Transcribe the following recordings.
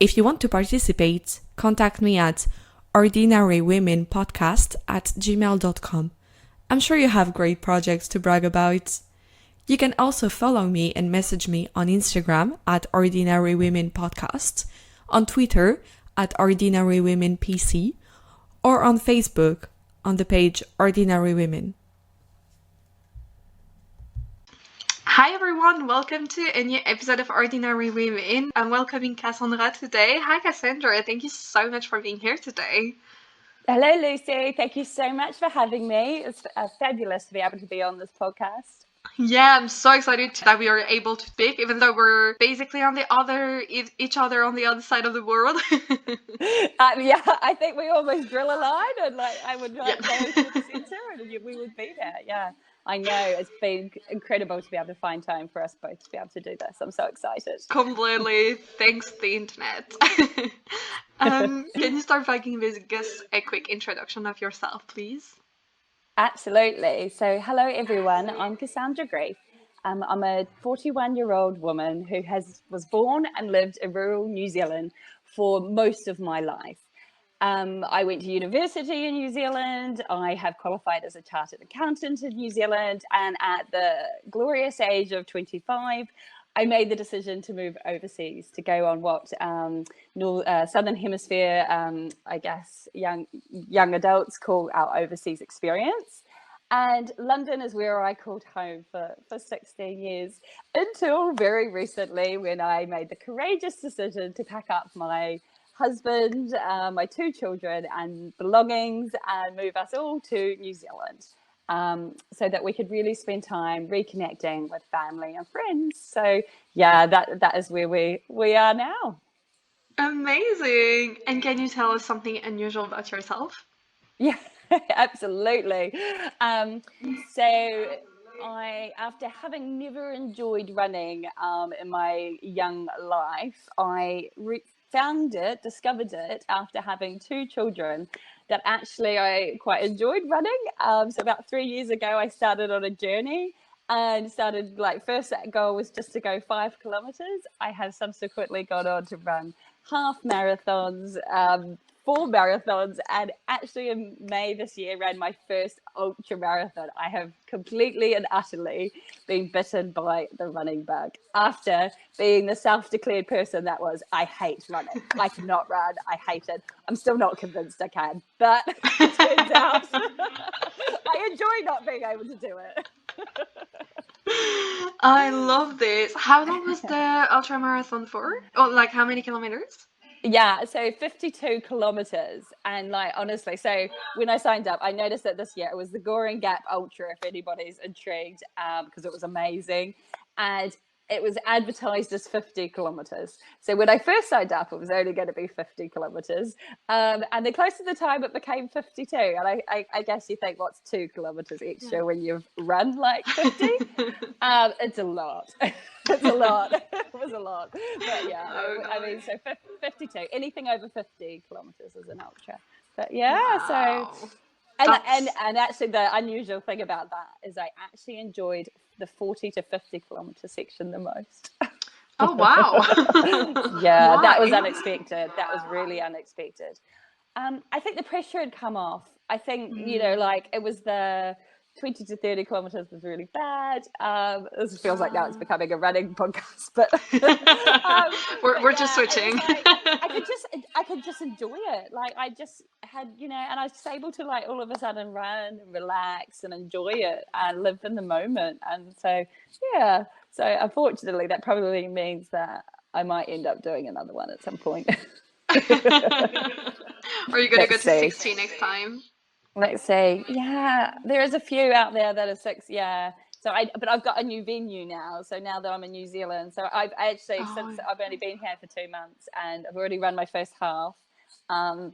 If you want to participate, contact me at ordinarywomenpodcast@gmail.com. I'm sure you have great projects to brag about. You can also follow me and message me on Instagram at ordinarywomenpodcast, on Twitter at ordinarywomenpc, or on Facebook on the page Ordinary Women. Hi everyone, welcome to a new episode of Ordinary Women. I'm welcoming Cassandra today. Hi Cassandra, thank you so much for being here today. Hello Lucy, thank you so much for having me. It's fabulous to be able to be on this podcast. Yeah, I'm so excited that we are able to speak, even though we're basically on each other on the other side of the world. Yeah, I think we almost drill a line, and I would go to the center, and we would be there. Yeah, I know it's been incredible to be able to find time for us both to be able to do this. I'm so excited. Completely, thanks to the internet. Can you start by giving us a quick introduction of yourself, please? Absolutely. So, hello everyone. I'm Cassandra. I'm a 41-year-old woman who was born and lived in rural New Zealand for most of my life. I went to university in New Zealand. I have qualified as a chartered accountant in New Zealand, and at the glorious age of 25, I made the decision to move overseas to go on what Southern Hemisphere, I guess, young adults call our overseas experience. And London is where I called home for 16 years, until very recently when I made the courageous decision to pack up my husband, my 2 children and belongings and move us all to New Zealand. So that we could really spend time reconnecting with family and friends. So yeah, that is where we are now. Amazing. And can you tell us something unusual about yourself? Yeah, absolutely. So after having never enjoyed running in my young life, I discovered it after having 2 children, that actually I quite enjoyed running. So about 3 years ago, I started on a journey and first goal was just to go 5 kilometers. I have subsequently gone on to run half marathons, 4 marathons, and actually in May this year ran my first ultra marathon. I have completely and utterly been bitten by the running bug after being the self-declared person that was, I hate running. I cannot run. I hate it. I'm still not convinced I can, but it turns out I enjoy not being able to do it. I love this. How long was the ultra marathon for? Oh, like how many kilometers? Yeah, so 52 kilometers. And honestly, so when I signed up, I noticed that this year it was the Goring Gap Ultra, if anybody's intrigued, because it was amazing. And it was advertised as 50 kilometers. So when I first signed up, it was only going to be 50 kilometers. And the closer the time, it became 52. And I guess you think, what's 2 kilometers extra when you've run like 50? It's a lot. It's a lot. It was a lot. But yeah, I mean, so 52. Anything over 50 kilometers is an ultra. But yeah, wow. so... And actually the unusual thing about that is I actually enjoyed the 40 to 50 kilometer section the most. Oh, wow. Yeah, Why? that was unexpected. That was really unexpected. I think the pressure had come off. I think, it was the 20 to 30 kilometers was really bad. This feels like now it's becoming a running podcast, but we're just switching. I could just enjoy it. I just had, and I was just able to all of a sudden run and relax and enjoy it and live in the moment. And so, yeah. So unfortunately, that probably means that I might end up doing another one at some point. Are you going to go to 60 next time? Let's see. Yeah, there is a few out there that are 6. Yeah. But I've got a new venue now. So now that I'm in New Zealand, so I've actually since I've only been here for 2 months, and I've already run my first half,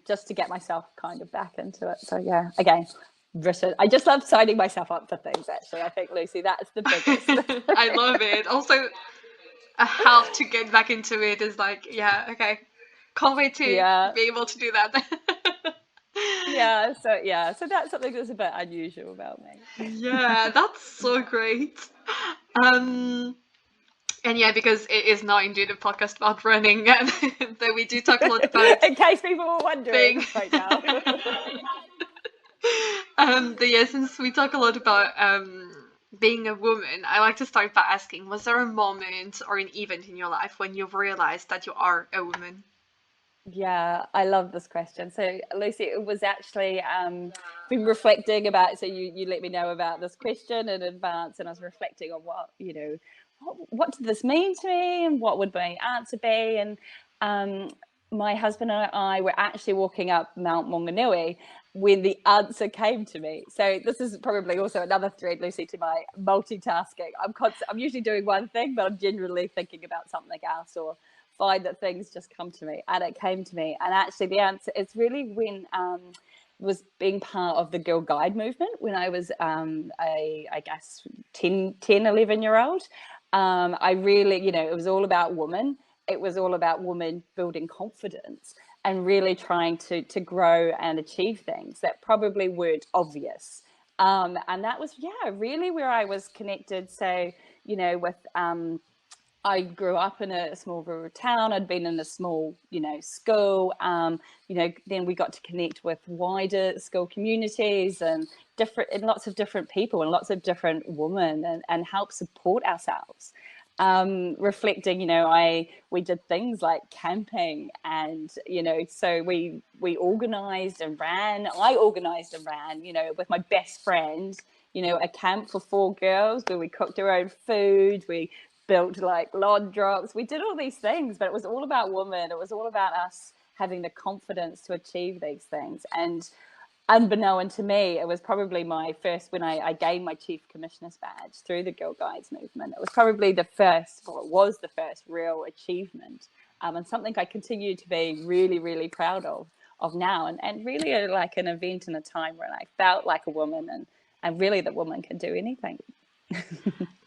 just to get myself kind of back into it. So yeah, again, written. I just love signing myself up for things. Actually, I think Lucy, that's the biggest. I love it. Also, a half to get back into it is okay. Can't wait to be able to do that. So that's something that's a bit unusual about me. Yeah, that's so great. And yeah, because it is not indeed a podcast about running, and that we do talk a lot about in case people were wondering being. right now. But yeah, since we talk a lot about being a woman, I like to start by asking: was there a moment or an event in your life when you've realized that you are a woman? Yeah, I love this question. So, Lucy, it was actually been reflecting about. So, you let me know about this question in advance, and I was reflecting on what did this mean to me, and what would my answer be? And um, my husband and I were actually walking up Mount Maunganui when the answer came to me. So, this is probably also another thread, Lucy, to my multitasking. I'm usually doing one thing, but I'm generally thinking about something else, or find that things just come to me, and it came to me. And actually the answer is really when was being part of the Girl Guide movement when I was I guess 11 year old. I really, it was all about women. It was all about women building confidence and really trying to grow and achieve things that probably weren't obvious. And that was, yeah, really where I was connected. So, with I grew up in a small rural town. I'd been in a small, school. Then we got to connect with wider school communities and lots of different people and lots of different women, and help support ourselves. Reflecting, we did things like camping, and so we organized and ran. I organized and ran, with my best friend. A camp for 4 girls where we cooked our own food. We built like lawn drops. We did all these things, but it was all about women. It was all about us having the confidence to achieve these things. And unbeknown to me, it was probably my first, when I gained my Chief Commissioner's badge through the Girl Guides movement. It was probably the first, well, it was the first real achievement, and something I continue to be really, really proud of now. And really like an event in a time when I felt like a woman, and really that woman can do anything.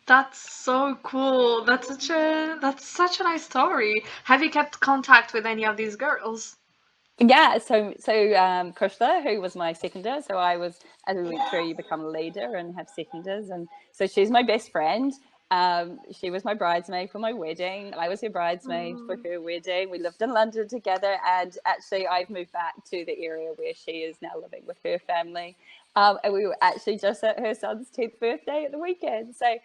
That's so cool. That's such a nice story. Have you kept contact with any of these girls? Yeah, so Krishna, who was my seconder, so I was, as we went through, you become a leader and have seconders, and so she's my best friend. She was my bridesmaid for my wedding. I was her bridesmaid for her wedding. We lived in London together, and actually I've moved back to the area where she is now living with her family. And we were actually just at her son's 10th birthday at the weekend. So,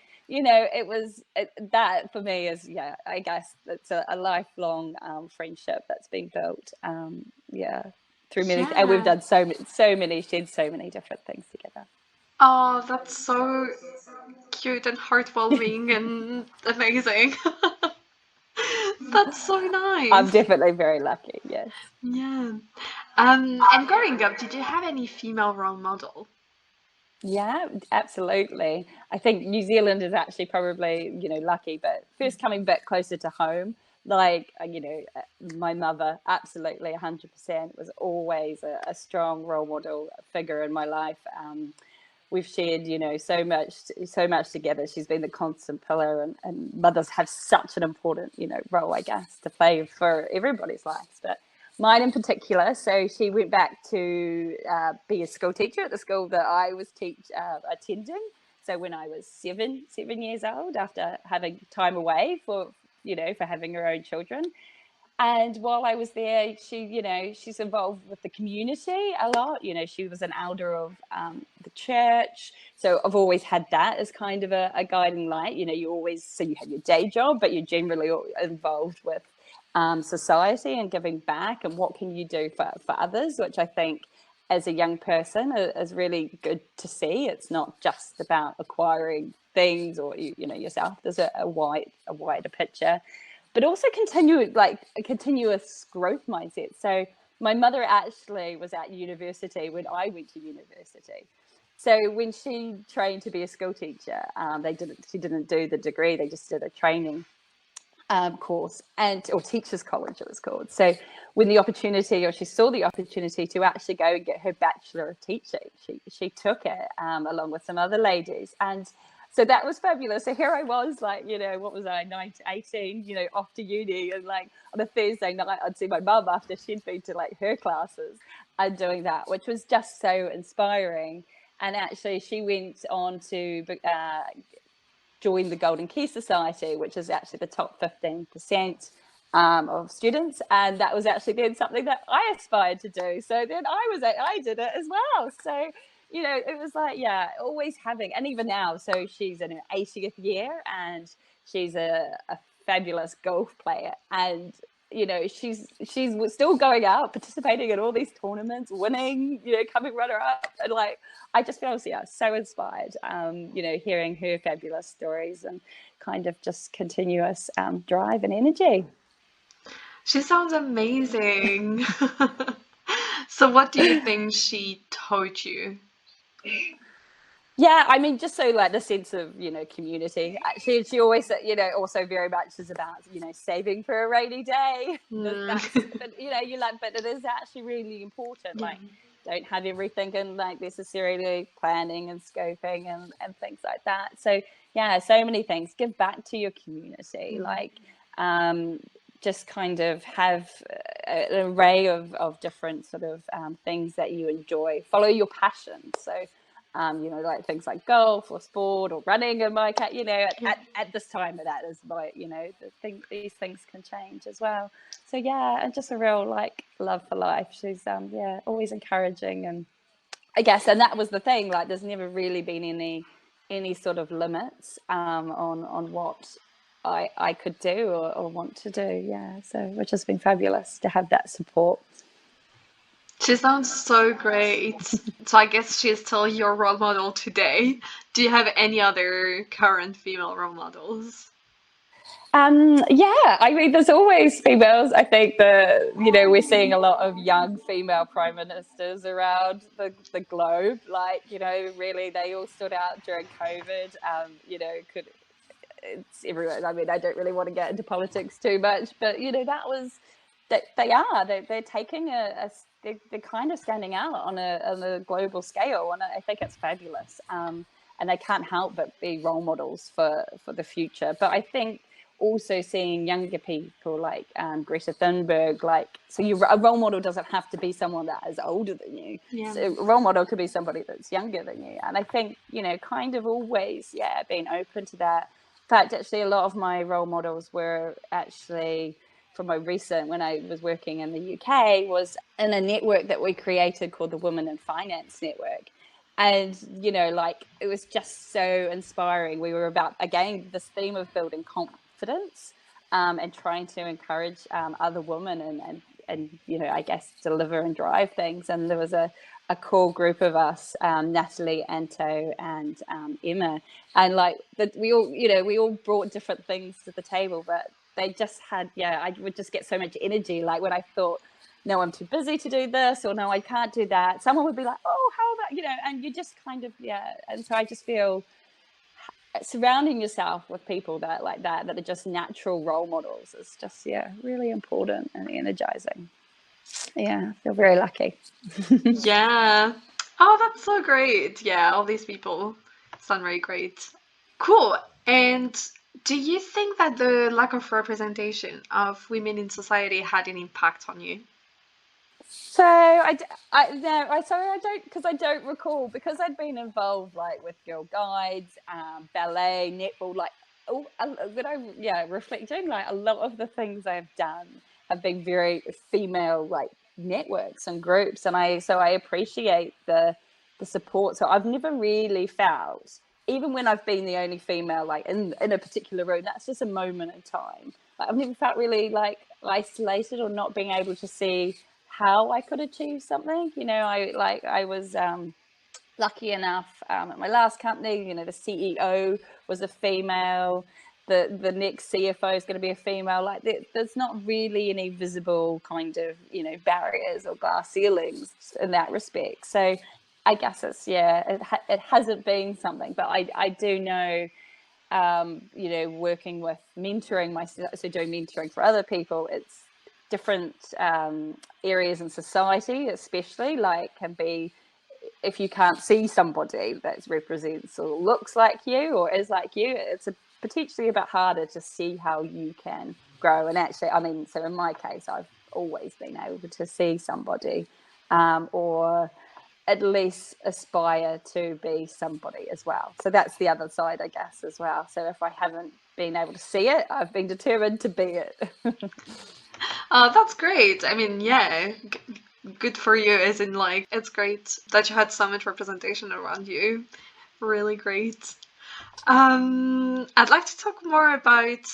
that for me is, yeah, I guess it's a lifelong friendship that's been built. Yeah, through many, and we've Yeah. done so many, shared so many different things together. Oh, that's so cute and heartwarming and amazing. That's so I'm nice. definitely very lucky. Yes. Yeah. And growing up, did you have any female role model? Yeah, absolutely. I think New Zealand is actually probably, lucky, but first coming back closer to home, like, my mother, absolutely 100% was always a strong role model figure in my life. We've shared, so much together. She's been the constant pillar, and mothers have such an important, role, I guess, to play for everybody's lives. But mine in particular, so she went back to be a school teacher at the school that I was attending. So when I was 7 years old, after having time away for having her own children. And while I was there, she's involved with the community a lot. She was an elder of the church. So I've always had that as kind of a guiding light. So you have your day job, but you're generally involved with society and giving back, and what can you do for others, which I think as a young person is really good to see. It's not just about acquiring things or yourself. There's a wider picture, but also a continuous growth mindset. So my mother actually was at university when I went to university. So when she trained to be a school teacher, she didn't do the degree, they just did a training course, or teachers college it was called. So when she saw the opportunity to actually go and get her bachelor of teaching, she took it along with some other ladies. And so that was fabulous. So here I was, like, what was I, 19, 18, off to uni, and like on a Thursday night I'd see my mum after she'd been to like her classes and doing that, which was just so inspiring. And actually she went on to joined the Golden Key Society, which is actually the top 15% of students, and that was actually then something that I aspired to do. So then I did it as well. So it was like, yeah, always having, and even now, so she's in her 80th year, and she's a fabulous golf player, and she's still going out, participating in all these tournaments, winning, coming runner up, and like I just feel so inspired, hearing her fabulous stories and kind of just continuous drive and energy. She sounds amazing. So what do you think she taught you? Yeah, I mean, just so like the sense of community. She always said, also very much is about saving for a rainy day. That's but but it is actually really important. Like, don't have everything in like necessarily planning and scoping and things like that. So yeah, so many things. Give back to your community. Like, just kind of have an array of different sort of things that you enjoy. Follow your passion. So like things like golf or sport or running, and my cat, at this time of that is like, these things can change as well. So yeah, and just a real like love for life. She's always encouraging, and I guess, and that was the thing, like there's never really been any sort of limits on what I could do or want to do. Yeah, so which has been fabulous to have that support. She sounds so great. So I guess she's still your role model today. Do you have any other current female role models? Yeah, I mean, there's always females. I think that, we're seeing a lot of young female prime ministers around the globe. Like, really, they all stood out during COVID. It's everywhere. I mean, I don't really want to get into politics too much, but, that was, they're taking they're kind of standing out on a global scale. And I think it's fabulous. And they can't help but be role models for the future. But I think also seeing younger people like Greta Thunberg, a role model doesn't have to be someone that is older than you. Yeah. So a role model could be somebody that's younger than you. And I think, kind of always, being open to that. In fact, actually, a lot of my role models were actually from my recent, when I was working in the UK, was in a network that we created called the Women in Finance Network. And, it was just so inspiring. We were about, again, this theme of building confidence and trying to encourage other women and I guess deliver and drive things. And there was a core group of us, Natalie, Anto, and Emma, and we all brought different things to the table, but they just had, I would just get so much energy. Like when I thought, no, I'm too busy to do this, or no, I can't do that, someone would be like, oh, how about, and you just kind of, and so I just feel surrounding yourself with people that are just natural role models is just really important and energizing. I feel very lucky. Yeah. Oh, that's so great. Yeah, all these people sound very great. Cool. And do you think that the lack of representation of women in society had an impact on you? So I don't, because I don't recall, because I'd been involved with Girl Guides, ballet, netball, reflecting, a lot of the things I've done have been very female networks and groups, and I appreciate the support. So I've never really felt, even when I've been the only female in a particular room, that's just a moment in time. I've never felt really isolated or not being able to see how I could achieve something. I was lucky enough at my last company, the CEO was a female, the next CFO is going to be a female. There's not really any visible kind of barriers or glass ceilings in that respect. So I guess it's it hasn't been something, but I do know working with mentoring myself, so doing mentoring for other people, it's different areas in society, especially can be, if you can't see somebody that represents or looks like you or is like you, it's potentially a bit harder to see how you can grow. And actually, I mean, so in my case, I've always been able to see somebody or at least aspire to be somebody as well. So that's the other side, I guess, as well. So if I haven't been able to see it, I've been determined to be it. That's great. I mean, yeah, good for you, as in, like, it's great that you had so much representation around you. Really great. I'd like to talk more about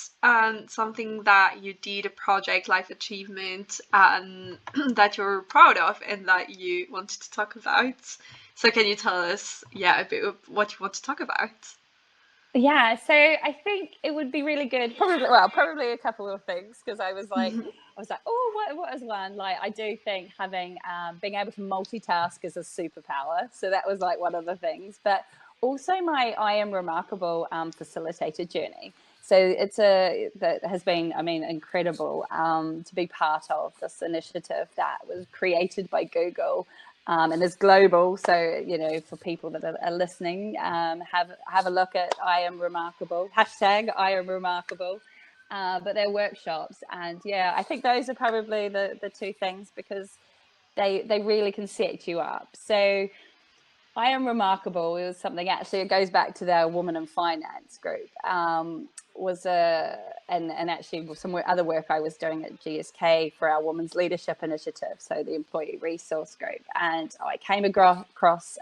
something that you did, a project, life achievement, that you're proud of and that you wanted to talk about. So can you tell us, yeah, a bit of what you want to talk about? Yeah, so I think it would be really good. Probably a couple of things, because I was like, oh, what is one? Like, I do think having being able to multitask is a superpower. So that was like one of the things. But also my I Am Remarkable facilitator journey. So that has been, I mean, incredible to be part of this initiative that was created by Google. And is global, so for people that are listening, have a look at I Am Remarkable, hashtag I Am Remarkable, but they're workshops, and yeah, I think those are probably the two things, because they really can set you up. So I Am Remarkable is something, actually, it goes back to their Woman in Finance group. And actually some other work I was doing at GSK for our Women's Leadership Initiative, so the employee resource group. And I came across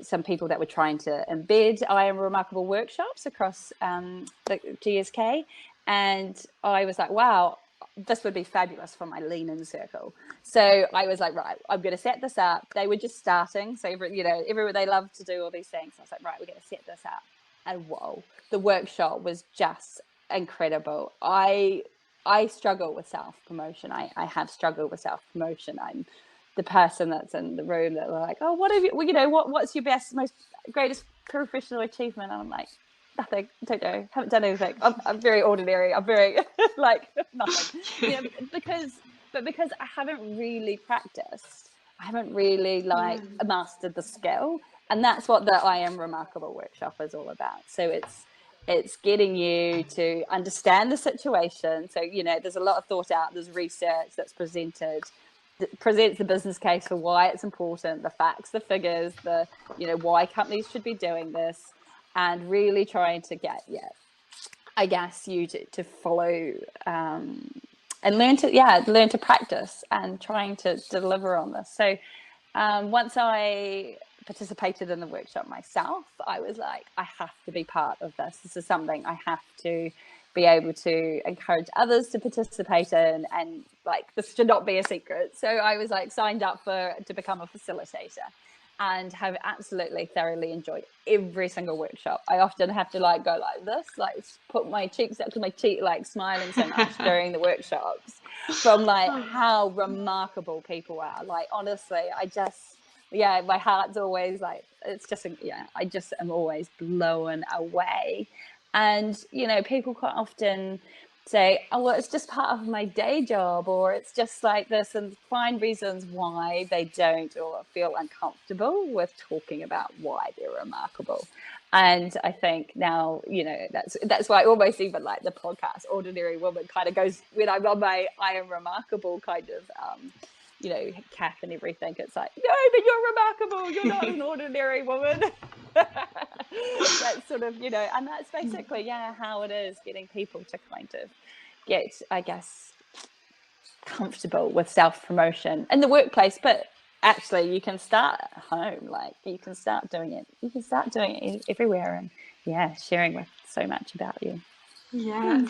some people that were trying to embed I Am Remarkable workshops across the GSK. And I was like, wow, this would be fabulous for my lean in circle. So I was like, right, I'm going to set this up. They were just starting. So, everywhere they love to do all these things. I was like, right, we're going to set this up. And whoa, the workshop was just incredible. I struggle with self-promotion. I have struggled with self-promotion. I'm the person that's in the room that like, oh, what have you, what's your best, most greatest professional achievement? And I'm like, nothing, don't know, haven't done anything. I'm very ordinary. I'm very like nothing. Because I haven't really practiced. I haven't really mastered the skill. And that's what the I Am Remarkable workshop is all about. So it's getting you to understand the situation. So, there's a lot of thought out, there's research that's presents the business case for why it's important, the facts, the figures, why companies should be doing this, and really trying to get, I guess, you to follow and learn to practice and trying to deliver on this. So once I participated in the workshop myself, I was like, I have to be part of this. This is something I have to be able to encourage others to participate in, and like, this should not be a secret. So I was like signed up to become a facilitator, and have absolutely thoroughly enjoyed every single workshop. I often have to like go like this, like put my cheeks up to my cheek, like smiling so much during the workshops, from like how remarkable people are. Like, honestly, my heart's always like, it's just, I just am always blown away. And, people quite often say, oh, well, it's just part of my day job, or it's just like this, and find reasons why they don't, or feel uncomfortable with talking about why they're remarkable. And I think now, that's why almost even like the podcast Ordinary Woman kind of goes, when I'm on my I Am Remarkable kind of cap and everything, it's like, no, but you're remarkable, you're not an ordinary woman. That's sort of, and that's basically how it is, getting people to kind of get, I guess, comfortable with self-promotion in the workplace. But actually, you can start at home. Like, you can start doing it everywhere, and sharing with so much about you. Yeah,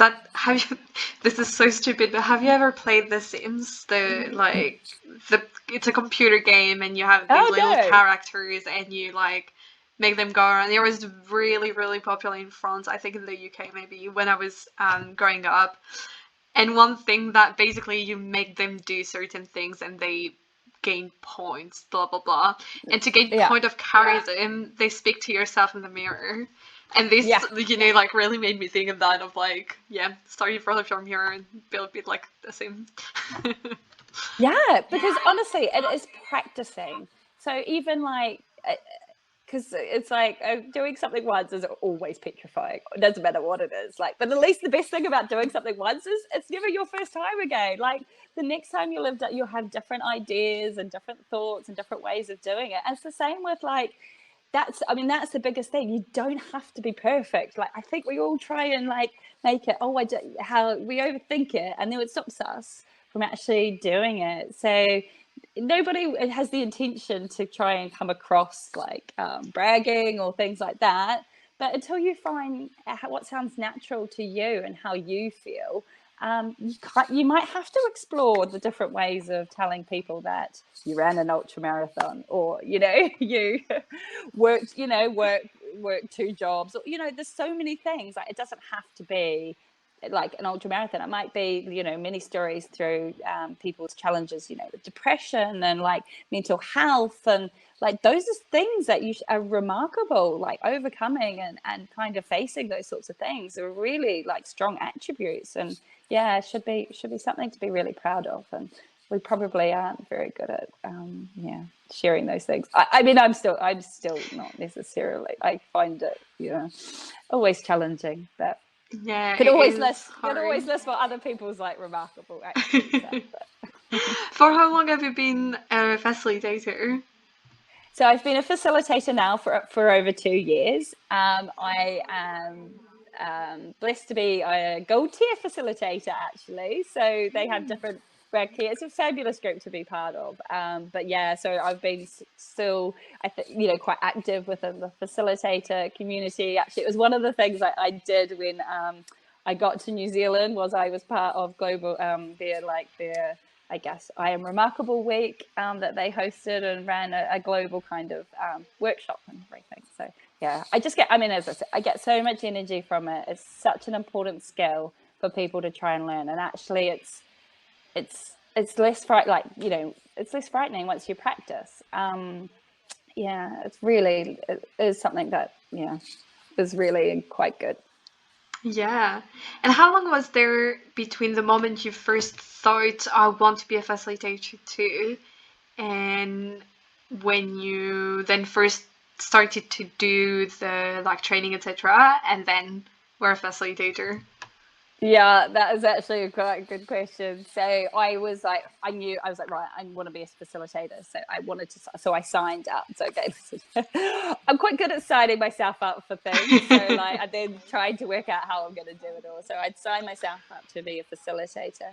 this is so stupid, but have you ever played The Sims? It's a computer game, and you have these little characters, and you like make them go around. It was really, really popular in France, I think in the UK maybe, when I was growing up. And one thing that basically you make them do certain things and they gain points, blah, blah, blah. And to gain point of charism, they speak to yourself in the mirror. And this, like, really made me think of that, of like, starting from here and build a bit like The Sims. Because honestly, it is practicing. So even like, because it's like doing something once is always petrifying. It doesn't matter what it is. Like, but at least the best thing about doing something once is it's never your first time again. Like the next time you live, you'll have different ideas and different thoughts and different ways of doing it. And it's the same with like that's the biggest thing. You don't have to be perfect. Like I think we all try and like make it how we overthink it, and then it stops us from actually doing it. So nobody has the intention to try and come across like bragging or things like that, but until you find what sounds natural to you and how you feel, you might have to explore the different ways of telling people that you ran an ultra marathon, or you work 2 jobs, or there's so many things. Like it doesn't have to be like an ultra marathon. It might be many stories through people's challenges with depression and like mental health, and like those are things that are remarkable, like overcoming and kind of facing those sorts of things are really like strong attributes, and it should be something to be really proud of. And we probably aren't very good at sharing those things. I mean, I'm still not necessarily. I find it always challenging, but Yeah, could it always is list hard. what other people's like remarkable actions are. For how long have you been a facilitator? So I've been a facilitator now for over 2 years. I am blessed to be a gold tier facilitator, actually. So they have different red tiers. It's a fabulous group to be part of. But yeah, so I've been still, I think, quite active within the facilitator community. Actually, it was one of the things I did when I got to New Zealand. Was I was part of global their I guess I Am Remarkable Week that they hosted and ran a global kind of workshop and everything. So yeah, I just get, as I said, I get so much energy from it. It's such an important skill for people to try and learn. And actually it's less it's less frightening once you practice. It is something that is really quite good. Yeah. And how long was there between the moment you first thought, I want to be a facilitator too, and when you then first started to do the like training, etc., and then were a facilitator? Yeah, that is actually a quite good question. So I was like, right, I want to be a facilitator. So I signed up. So okay, I'm quite good at signing myself up for things. So like, I then tried to work out how I'm going to do it all. So I'd sign myself up to be a facilitator.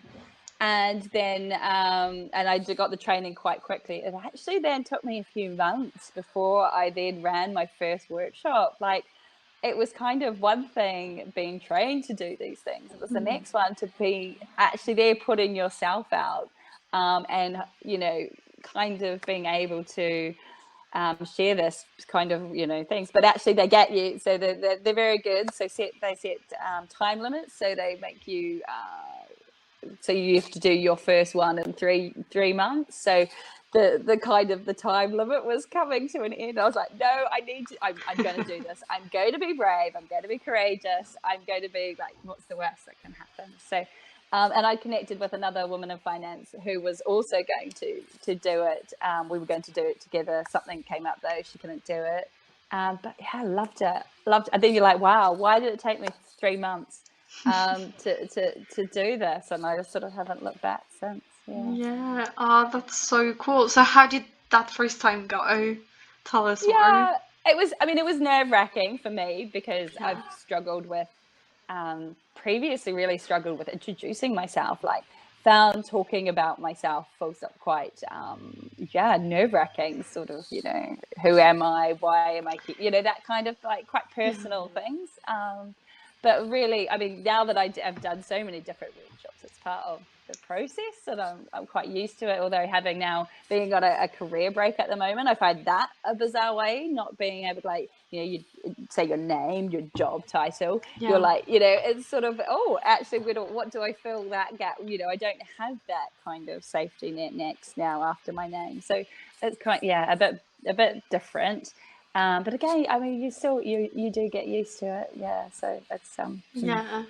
And then, and I got the training quite quickly. It actually then took me a few months before I then ran my first workshop. Like, it was kind of one thing being trained to do these things. It was the next one to be actually there putting yourself out, and kind of being able to share this kind of things. But actually they get you, so they're very good. So they set time limits, so they make you so you have to do your first one in 3 months. So the kind of the time limit was coming to an end. I was like, no, I'm going to do this. I'm going to be brave. I'm going to be courageous. I'm going to be like, what's the worst that can happen? So, and I connected with another woman in finance who was also going to do it. We were going to do it together. Something came up though. She couldn't do it. But yeah, loved it. And then you're like, wow, why did it take me 3 months to do this? And I just sort of haven't looked back since. Yeah. Oh, that's so cool. So how did that first time go? Tell us more. It was nerve-wracking for me because I've struggled with previously really struggled with introducing myself, like found talking about myself feels quite nerve-wracking, sort of, who am I, why am I here, that kind of like quite personal things, but really, now that I've done so many different workshops, it's part of the process, and I'm quite used to it. Although being on a career break at the moment, I find that a bizarre way, not being able to you say your name, your job title, you're like, it's sort of, actually, what do I feel that gap? I don't have that kind of safety net next now after my name, so it's kind a bit different. But again, you do get used to it. Yeah, so that's Yeah.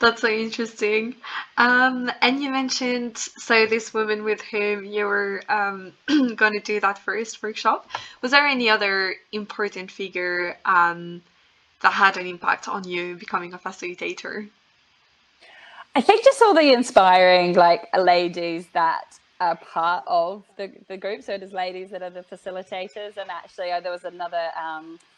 That's so interesting. And you mentioned, so this woman with whom you were going to do that first workshop. Was there any other important figure that had an impact on you becoming a facilitator? I think just all the inspiring like ladies that are part of the group. So there's ladies that are the facilitators, and actually there was another.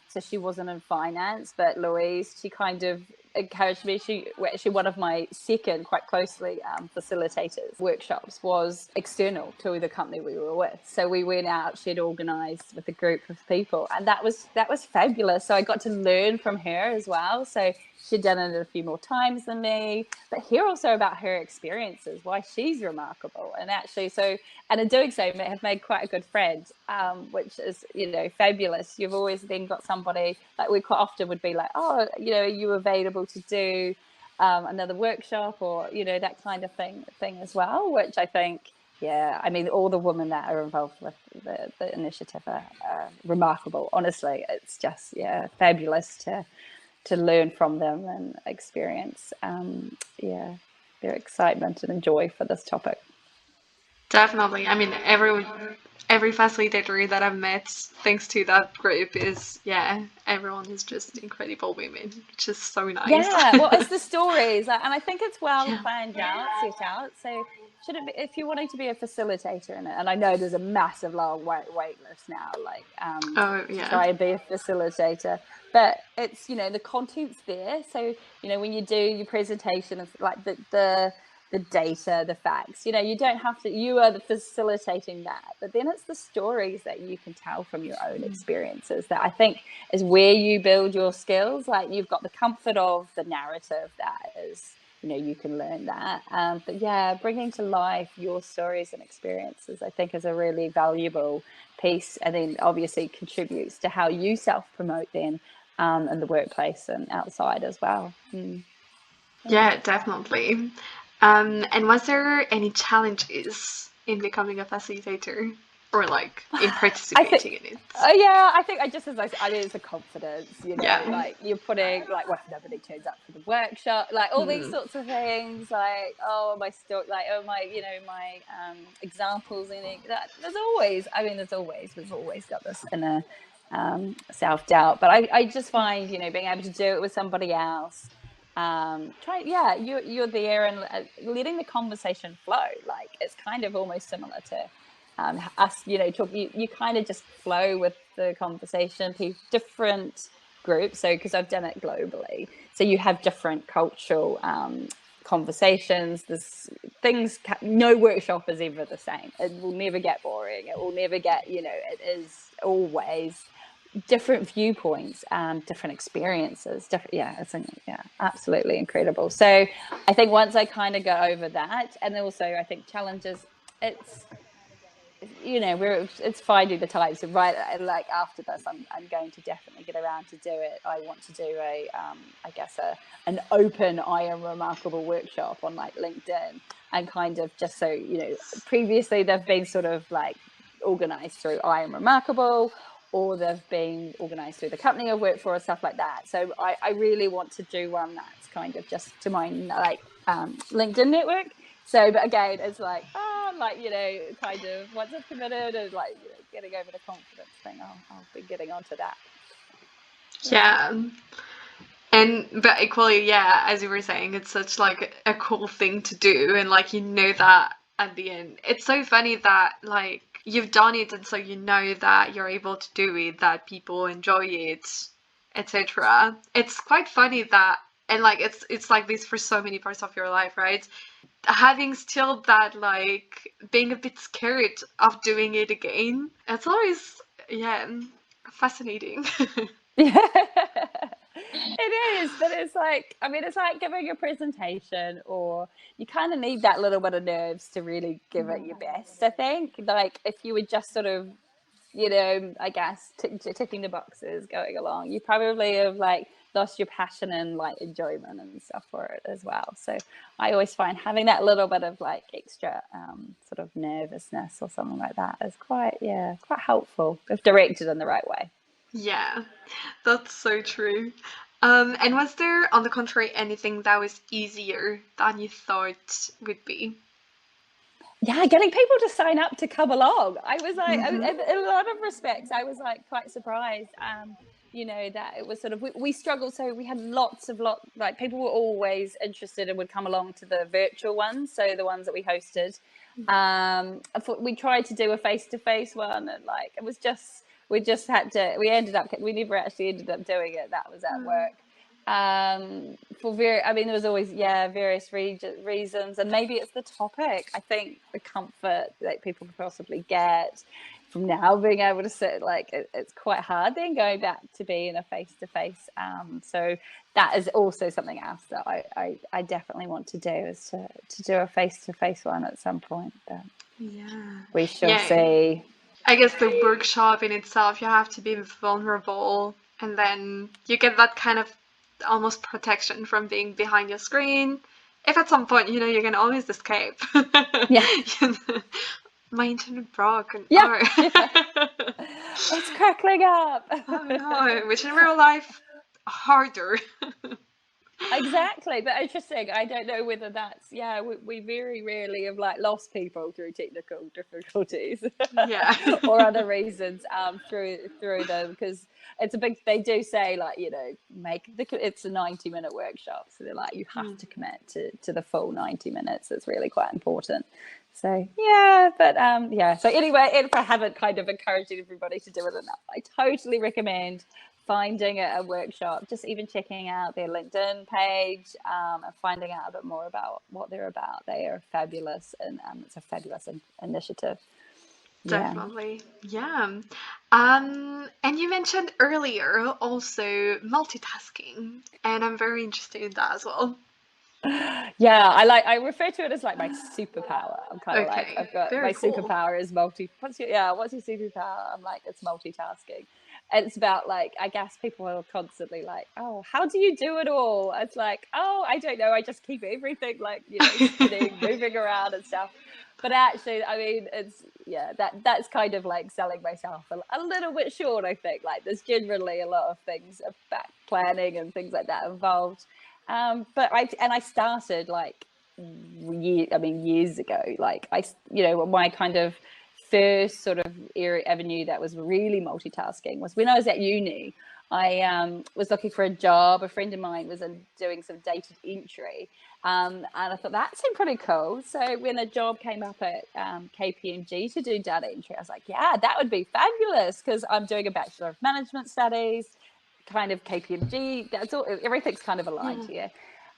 So she wasn't in finance, but Louise, she kind of encouraged me. She actually one of my second, quite closely facilitators workshops was external to the company we were with. So we went out. She'd organised with a group of people, and that was fabulous. So I got to learn from her as well. So she'd done it a few more times than me, but hear also about her experiences, why she's remarkable. And actually, so, and in doing so, have made quite a good friend, which is, fabulous. You've always then got somebody, like we quite often would be like, oh, are you available to do another workshop or, that kind of thing as well, which I think, yeah, I mean, all the women that are involved with the initiative are remarkable. Honestly, it's just, fabulous to learn from them and experience their excitement and joy for this topic. Definitely. I mean, every facilitator that I've met, thanks to that group, is everyone is just incredible women, which is so nice. Yeah, well, it's the stories, and I think it's well Yeah. planned out, set out. So, should it be, if you're wanting to be a facilitator in it, and I know there's a massive long wait list now, like Oh, to yeah. try and be a facilitator, but it's the content's there. So when you do your presentation, it's like the data, the facts. You don't have to. You are the facilitating that, but then it's the stories that you can tell from your own experiences that I think is where you build your skills. Like you've got the comfort of the narrative that is, you can learn that. But yeah, bringing to life your stories and experiences, I think, is a really valuable piece, and then obviously contributes to how you self-promote then in the workplace and outside as well. Yeah, definitely. And was there any challenges in becoming a facilitator or like in I participating think, in it? I think I just as I mean, it's a confidence, Yeah. like you're putting like, what if nobody turns up for the workshop, like all these sorts of things, like my story, like my my examples in it. That we've always got this inner self-doubt, but I just find being able to do it with somebody else. You're there and letting the conversation flow. Like it's kind of almost similar to us, talk. You kind of just flow with the conversation. Different groups, so because I've done it globally, so you have different cultural conversations. There's things. No workshop is ever the same. It will never get boring. It will never get. It is always different viewpoints, different experiences, absolutely incredible. So I think once I kind of go over that, and also I think challenges, it's it's finding the types of right, like after this I'm going to definitely get around to do it. I want to do an open I am remarkable workshop on like LinkedIn, and kind of just so previously they've been sort of like organized through I am remarkable, or they've been organized through the company I work for or stuff like that. So I really want to do one that's kind of just to my like LinkedIn network. So, but again, it's like, kind of once I've committed and like, getting over the confidence thing, I'll be getting onto that. Yeah. But equally, yeah, as you were saying, it's such like a cool thing to do, and like that at the end. It's so funny that like you've done it, and so that you're able to do it, that people enjoy it, etc. It's quite funny that, and like it's like this for so many parts of your life, right? Having still that like being a bit scared of doing it again. It's always fascinating. Yeah, it is, but it's like, I mean, it's like giving a presentation, or you kind of need that little bit of nerves to really give it your best. I think, like, if you were just sort of, I guess ticking the boxes going along, you probably have like lost your passion and like enjoyment and stuff for it as well. So I always find having that little bit of like extra sort of nervousness or something like that is quite helpful if directed in the right way. Yeah, that's so true. And was there, on the contrary, anything that was easier than you thought would be? Yeah, getting people to sign up to come along. I was like, Mm-hmm. in a lot of respects, I was like quite surprised. That it was sort of we struggled. So we had like people were always interested and would come along to the virtual ones. So the ones that we hosted. I thought we tried to do a face-to-face one, and like it was just we never actually ended up doing it. That was at work. There was always various reasons, and maybe it's the topic. I think the comfort that people could possibly get from now being able to sit, like it's quite hard then going back to being a face-to-face. So that is also something else that I definitely want to do, is to do a face-to-face one at some point, but Yeah. we shall Yeah. see. I guess the workshop in itself, you have to be vulnerable, and then you get that kind of almost protection from being behind your screen. If at some point, you can always escape. Yeah. My internet broke. And, Yeah. oh. It's crackling up. Oh no, which in real life, harder. Exactly, but interesting. I don't know whether that's we very rarely have like lost people through technical difficulties Yeah. or other reasons through them, because they do say, like, it's a 90-minute workshop, so they're like, you have to commit to the full 90 minutes. It's really quite important. So so anyway, if I haven't kind of encouraged everybody to do it enough, I totally recommend finding a workshop, just even checking out their LinkedIn page, and finding out a bit more about what they're about. They are fabulous, and it's a fabulous initiative. Definitely. Yeah. And you mentioned earlier also multitasking, and I'm very interested in that as well. Yeah, I refer to it as like my superpower. I'm kind of like, Okay, I've got very my cool. superpower is what's your superpower? I'm like, it's multitasking. And it's about, like, I guess people are constantly like, oh, how do you do it all? It's like, oh, I don't know, I just keep everything like, spinning, moving around and stuff. But actually, I mean, that's kind of like selling myself a little bit short, I think. Like, there's generally a lot of things about planning and things like that involved. But I started like years ago. Like, my kind of first sort of avenue that was really multitasking was when I was at uni. I was looking for a job. A friend of mine was doing some data entry, and I thought that seemed pretty cool. So when a job came up at KPMG to do data entry, I was like, yeah, that would be fabulous, because I'm doing a Bachelor of Management Studies, kind of KPMG. That's all. Everything's kind of aligned here.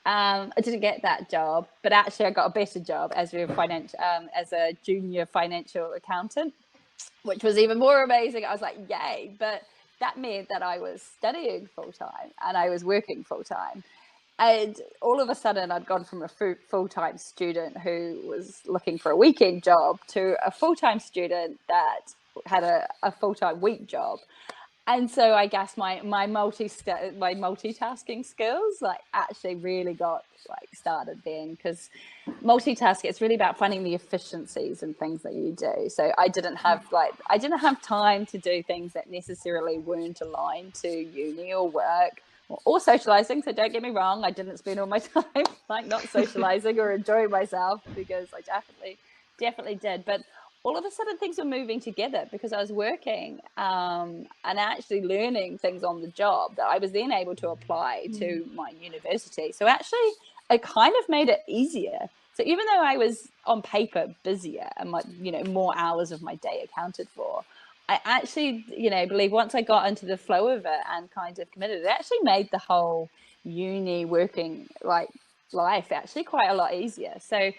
I didn't get that job, but actually I got a better job as a junior financial accountant, which was even more amazing. I was like, yay! But that meant that I was studying full time and I was working full time. And all of a sudden, I'd gone from a full-time student who was looking for a weekend job to a full-time student that had a full-time week job. And so I guess my multitasking skills like actually really got like started then, because multitasking, it's really about finding the efficiencies and things that you do. So I didn't have time to do things that necessarily weren't aligned to uni or work or socializing. So don't get me wrong, I didn't spend all my time like not socializing or enjoying myself, because I definitely did. But all of a sudden things were moving together, because I was working and actually learning things on the job that I was then able to apply to my university. So actually it kind of made it easier. So even though I was on paper busier and more hours of my day accounted for, I actually, believe once I got into the flow of it and kind of committed, it actually made the whole uni working like life actually quite a lot easier. So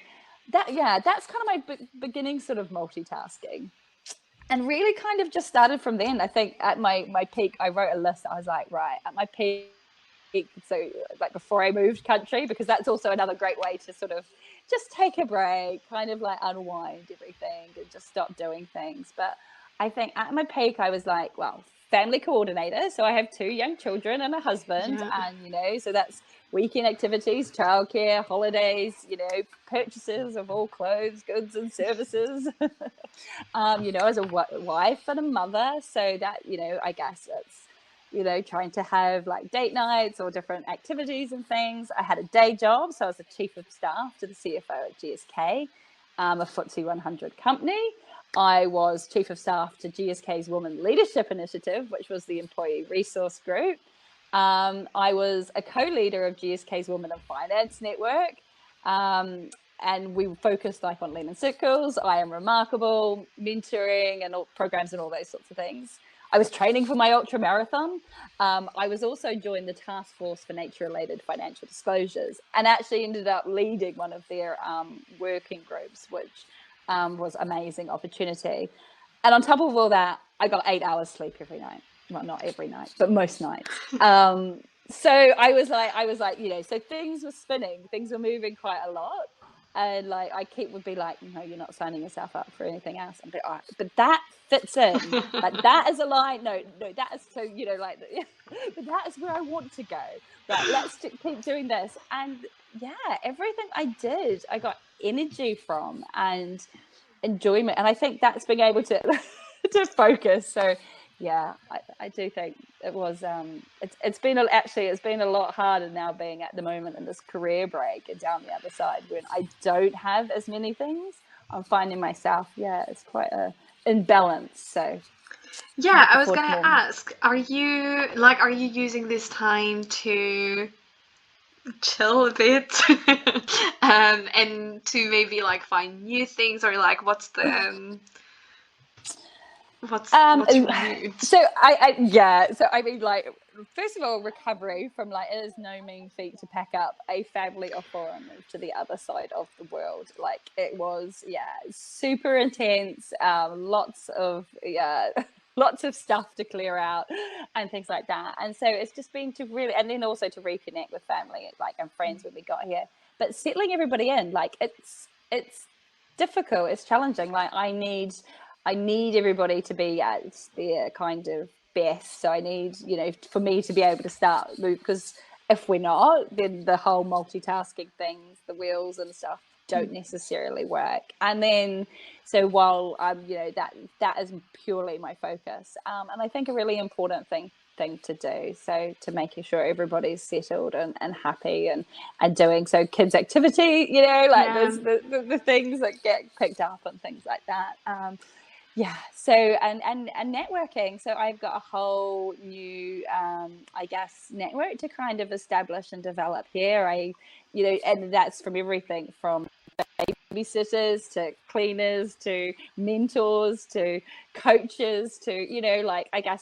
that's kind of my beginning sort of multitasking, and really kind of just started from then. I think at my peak, I wrote a list. I was like, right, at my peak, so like before I moved country, because that's also another great way to sort of just take a break, kind of like unwind everything and just stop doing things. But I think at my peak, I was like, well, family coordinator. So I have 2 young children and a husband, and so that's weekend activities, childcare, holidays, purchases of all clothes, goods and services, as a wife and a mother. So that, I guess trying to have like date nights or different activities and things. I had a day job, so I was the chief of staff to the CFO at GSK, a FTSE 100 company. I was chief of staff to GSK's Women Leadership Initiative, which was the employee resource group. I was a co-leader of GSK's Women in Finance Network. And we focused like on lean and circles, I Am Remarkable, mentoring and all programs and all those sorts of things. I was training for my ultra marathon. I was also joined the task force for nature-related financial disclosures, and actually ended up leading one of their working groups, which was amazing opportunity. And on top of all that, I got 8 hours sleep every night. Well, not every night, but most nights. So I was like, so things were spinning, things were moving quite a lot. And like would be like, no, you're not signing yourself up for anything else. I'm like, all right, but that fits in. Like that is a line. No, that is so, but that is where I want to go. Right, let's keep doing this. And yeah, everything I did, I got energy from and enjoyment. And I think that's being able to to focus. So yeah, I do think it was it's been a lot harder now being at the moment in this career break and down the other side when I don't have as many things. I'm finding myself, it's quite a imbalance. So yeah, I was gonna ask, are you using this time to chill a bit and to maybe like find new things, or like what's the what's renewed? So I mean, like, first of all, recovery from like, it is no mean feat to pack up a family of four and move to the other side of the world. Like it was super intense, lots of stuff to clear out and things like that. And so it's just been to really, and then also to reconnect with family like and friends when we got here, but settling everybody in, like it's difficult, it's challenging. Like I need everybody to be at their kind of best. So I need, for me to be able to start move, because if we're not, then the whole multitasking things, the wheels and stuff don't necessarily work. And then, so while that is purely my focus, and I think a really important thing to do, so to making sure everybody's settled and happy and doing so kids activity, there's the things that get picked up and things like that. So and networking. So I've got a whole new network to kind of establish and develop here. And that's from everything from babysitters to cleaners to mentors to coaches to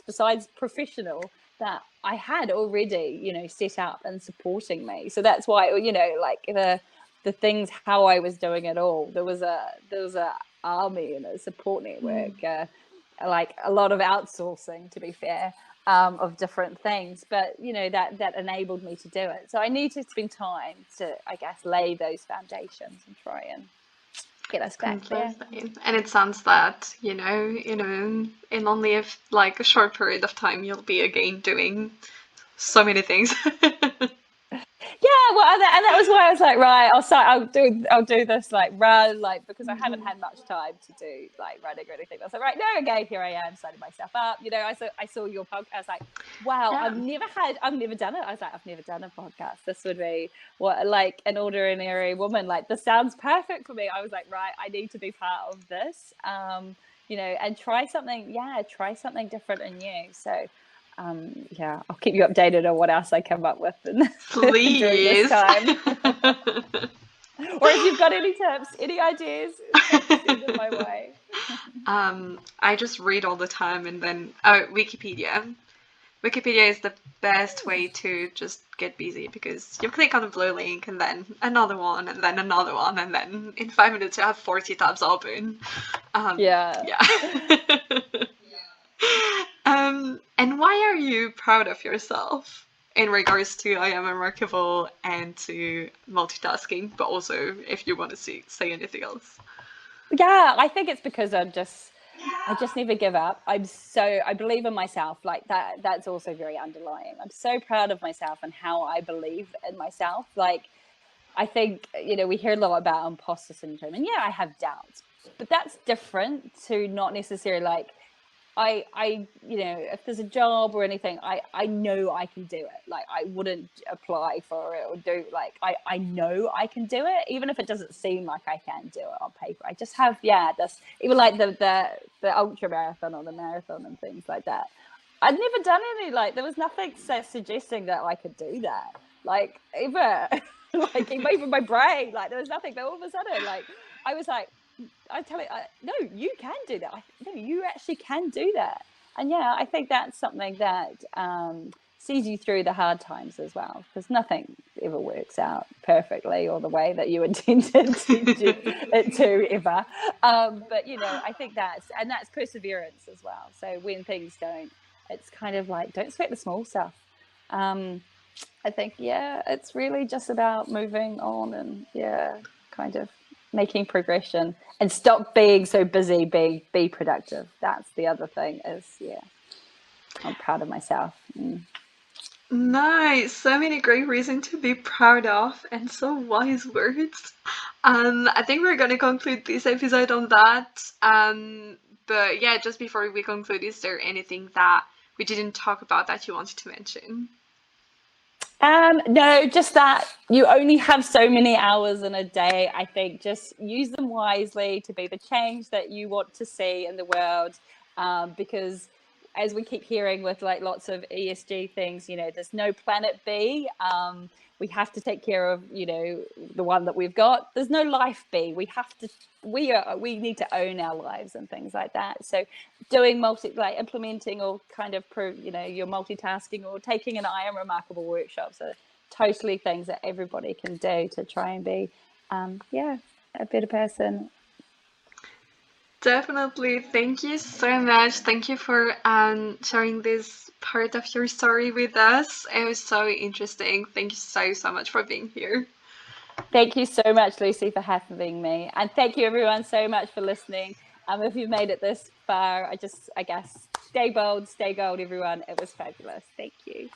besides professional that I had already set up and supporting me. So that's why the things, how I was doing it all, there was a army and a support network, like a lot of outsourcing, to be fair, of different things, but that enabled me to do it. So I need to spend time to lay those foundations and try and get us back there. And it sounds that in only a short period of time you'll be again doing so many things. Yeah, well, and that was why I was like, right, I'll do this run, because I haven't had much time to do running or anything. I was like, right, no, okay, here I am, signing myself up. I saw your podcast. I was like, wow, yeah. I've never done it. I was like, I've never done a podcast. This would be an ordinary woman. This sounds perfect for me. I was like, right, I need to be part of this. And try something different and new. So. I'll keep you updated on what else I come up with please during this time. Or if you've got any tips, any ideas, send them my way. I just read all the time, and then Wikipedia. Wikipedia is the best way to just get busy, because you click on a blue link and then another one and then another one, and then in 5 minutes you have 40 tabs open. And why are you proud of yourself in regards to I Am Remarkable and to multitasking, but also if you want to say anything else? Yeah, I think it's because I just never give up. I believe in myself. That's also very underlying. I'm so proud of myself and how I believe in myself. I think, we hear a lot about imposter syndrome, and I have doubts, but that's different to not necessarily you know, if there's a job or anything, I know I can do it. Like, I wouldn't apply for it or do, like, I know I can do it, even if it doesn't seem like I can do it on paper. I just have, this, even like the ultra marathon or the marathon and things like that. I'd never done any, like, there was nothing suggesting that I could do that, like, ever. Like, even my brain, like, there was nothing. But all of a sudden, like, I was like, I tell it, no, you can do that. No, you actually can do that. And I think that's something that sees you through the hard times as well, because nothing ever works out perfectly or the way that you intended it to ever. But I think that's perseverance as well. So when things don't, it's kind of like, don't sweat the small stuff. I think, it's really just about moving on and kind of making progression and stop being so busy, be productive. That's the other thing is, I'm proud of myself. Nice. So many great reasons to be proud of and so wise words. I think we're going to conclude this episode on that. But just before we conclude, is there anything that we didn't talk about that you wanted to mention? No, just that you only have so many hours in a day. I think just use them wisely to be the change that you want to see in the world. Because as we keep hearing with like lots of ESG things, there's no planet B. We have to take care of, the one that we've got. There's no life B. We need to own our lives and things like that. So doing implementing or kind of your multitasking or taking an I Am Remarkable workshops are totally things that everybody can do to try and be a better person. Definitely. Thank you so much. Thank you for sharing this part of your story with us. It was so interesting. Thank you so much for being here. Thank you so much, Lucy, for having me. And thank you everyone so much for listening. If you've made it this far, I guess, stay bold, stay gold, everyone. It was fabulous. Thank you.